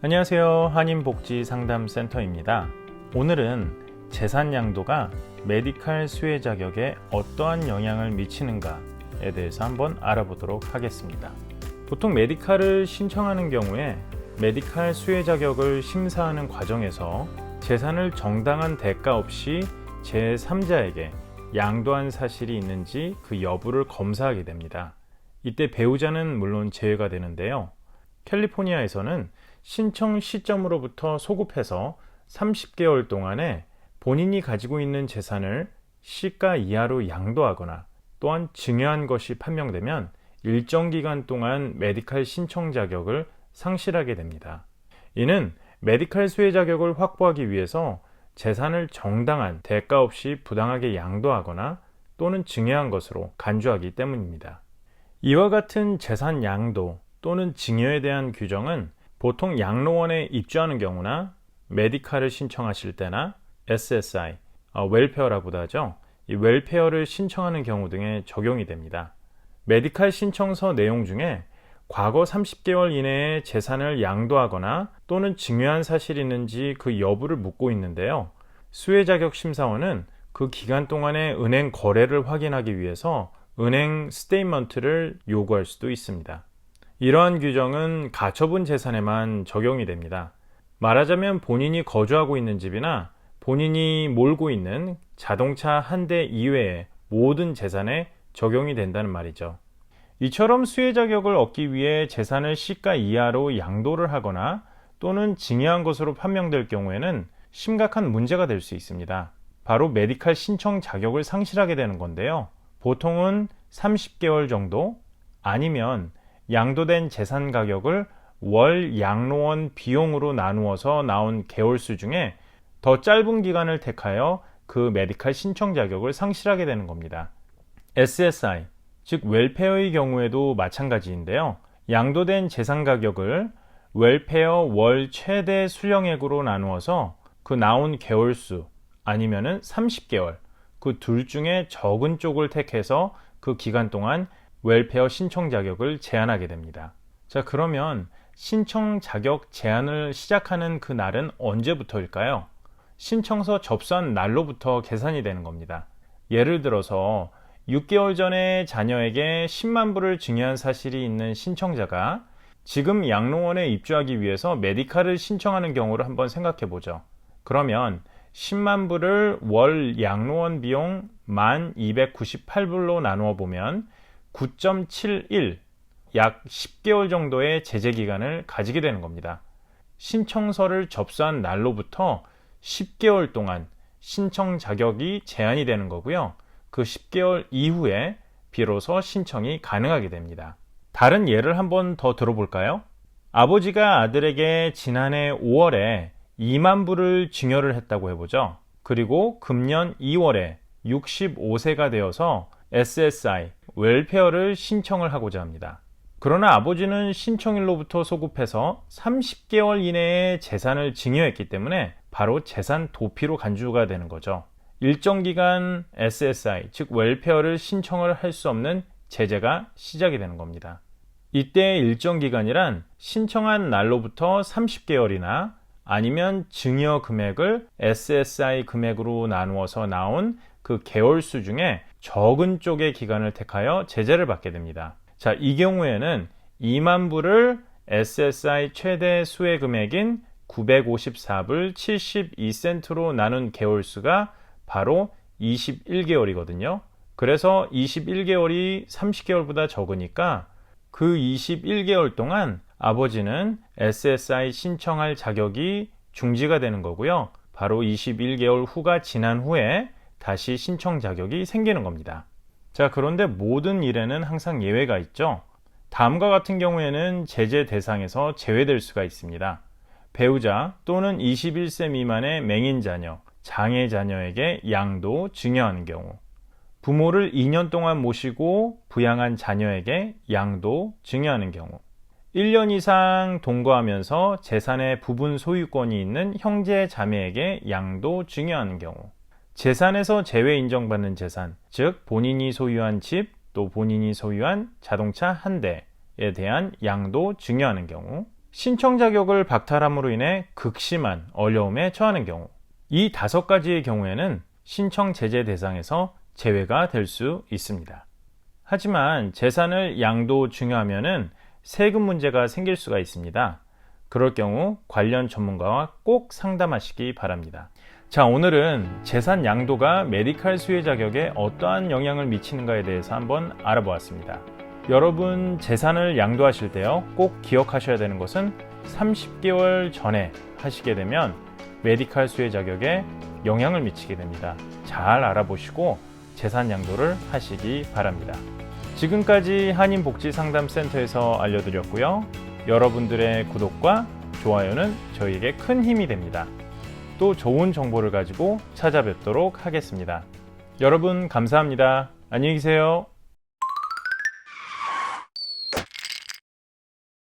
안녕하세요. 한인복지상담센터입니다. 오늘은 재산 양도가 메디칼 수혜 자격에 어떠한 영향을 미치는가에 대해서 한번 알아보도록 하겠습니다. 보통 메디칼을 신청하는 경우에 메디칼 수혜 자격을 심사하는 과정에서 재산을 정당한 대가 없이 제3자에게 양도한 사실이 있는지 그 여부를 검사하게 됩니다. 이때 배우자는 물론 제외가 되는데요. 캘리포니아에서는 신청 시점으로부터 소급해서 30개월 동안에 본인이 가지고 있는 재산을 시가 이하로 양도하거나 또한 증여한 것이 판명되면 일정 기간 동안 메디칼 신청 자격을 상실하게 됩니다. 이는 메디칼 수혜 자격을 확보하기 위해서 재산을 정당한 대가 없이 부당하게 양도하거나 또는 증여한 것으로 간주하기 때문입니다. 이와 같은 재산 양도 또는 증여에 대한 규정은 보통 양로원에 입주하는 경우나 메디칼을 신청하실 때나 SSI, 웰페어라고도 하죠. 이 웰페어를 신청하는 경우 등에 적용이 됩니다. 메디칼 신청서 내용 중에 과거 30개월 이내에 재산을 양도하거나 또는 증여한 사실이 있는지 그 여부를 묻고 있는데요. 수혜자격심사원은 그 기간 동안의 은행 거래를 확인하기 위해서 은행 스테이트먼트를 요구할 수도 있습니다. 이러한 규정은 가처분 재산에만 적용이 됩니다. 말하자면 본인이 거주하고 있는 집이나 본인이 몰고 있는 자동차 한 대 이외의 모든 재산에 적용이 된다는 말이죠. 이처럼 수혜 자격을 얻기 위해 재산을 시가 이하로 양도를 하거나 또는 증여한 것으로 판명될 경우에는 심각한 문제가 될 수 있습니다. 바로 메디칼 신청 자격을 상실하게 되는 건데요. 보통은 30개월 정도 아니면 양도된 재산 가격을 월 양로원 비용으로 나누어서 나온 개월수 중에 더 짧은 기간을 택하여 그 메디칼 신청 자격을 상실하게 되는 겁니다. SSI, 즉 웰페어의 경우에도 마찬가지인데요. 양도된 재산 가격을 웰페어 월 최대 수령액으로 나누어서 그 나온 개월수 아니면은 30개월, 그 둘 중에 적은 쪽을 택해서 그 기간 동안 웰페어 신청 자격을 제한하게 됩니다. 자, 그러면 신청 자격 제한을 시작하는 그 날은 언제부터일까요? 신청서 접수한 날로부터 계산이 되는 겁니다. 예를 들어서 6개월 전에 자녀에게 10만 불을 증여한 사실이 있는 신청자가 지금 양로원에 입주하기 위해서 메디칼을 신청하는 경우를 한번 생각해 보죠. 그러면 10만 불을 월 양로원 비용 1298불로 나누어 보면 9.71, 약 10개월 정도의 제재 기간을 가지게 되는 겁니다. 신청서를 접수한 날로부터 10개월 동안 신청 자격이 제한이 되는 거고요. 그 10개월 이후에 비로소 신청이 가능하게 됩니다. 다른 예를 한번 더 들어볼까요? 아버지가 아들에게 지난해 5월에 2만 불을 증여를 했다고 해보죠. 그리고 금년 2월에 65세가 되어서 SSI, 웰페어를 신청을 하고자 합니다. 그러나 아버지는 신청일로부터 소급해서 30개월 이내에 재산을 증여했기 때문에 바로 재산 도피로 간주가 되는 거죠. 일정 기간 SSI, 즉 웰페어를 신청을 할 수 없는 제재가 시작이 되는 겁니다. 이때 일정 기간이란 신청한 날로부터 30개월이나 아니면 증여 금액을 SSI 금액으로 나누어서 나온 그 개월수 중에 적은 쪽의 기간을 택하여 제재를 받게 됩니다. 자, 이 경우에는 2만 불을 SSI 최대 수혜 금액인 954불 72센트로 나눈 개월수가 바로 21개월이거든요. 그래서 21개월이 30개월보다 적으니까 그 21개월 동안 아버지는 SSI 신청할 자격이 중지가 되는 거고요. 바로 21개월 후가 지난 후에 다시 신청 자격이 생기는 겁니다. 자, 그런데 모든 일에는 항상 예외가 있죠. 다음과 같은 경우에는 제재 대상에서 제외될 수가 있습니다. 배우자 또는 21세 미만의 맹인 자녀, 장애 자녀에게 양도, 증여하는 경우, 부모를 2년 동안 모시고 부양한 자녀에게 양도, 증여하는 경우, 1년 이상 동거하면서 재산의 부분 소유권이 있는 형제 자매에게 양도, 증여하는 경우, 재산에서 제외 인정받는 재산, 즉 본인이 소유한 집, 또 본인이 소유한 자동차 한 대에 대한 양도, 증여하는 경우, 신청 자격을 박탈함으로 인해 극심한 어려움에 처하는 경우, 이 5가지의 경우에는 신청 제재 대상에서 제외가 될 수 있습니다. 하지만 재산을 양도 중요하면은 세금 문제가 생길 수가 있습니다. 그럴 경우 관련 전문가와 꼭 상담하시기 바랍니다. 자, 오늘은 재산 양도가 메디칼 수혜 자격에 어떠한 영향을 미치는가에 대해서 한번 알아보았습니다. 여러분 재산을 양도하실 때요, 꼭 기억하셔야 되는 것은 30개월 전에 하시게 되면 메디칼 수혜 자격에 영향을 미치게 됩니다. 잘 알아보시고 재산 양도를 하시기 바랍니다. 지금까지 한인복지상담센터에서 알려드렸고요. 여러분들의 구독과 좋아요는 저희에게 큰 힘이 됩니다. 또 좋은 정보를 가지고 찾아뵙도록 하겠습니다. 여러분 감사합니다. 안녕히 계세요.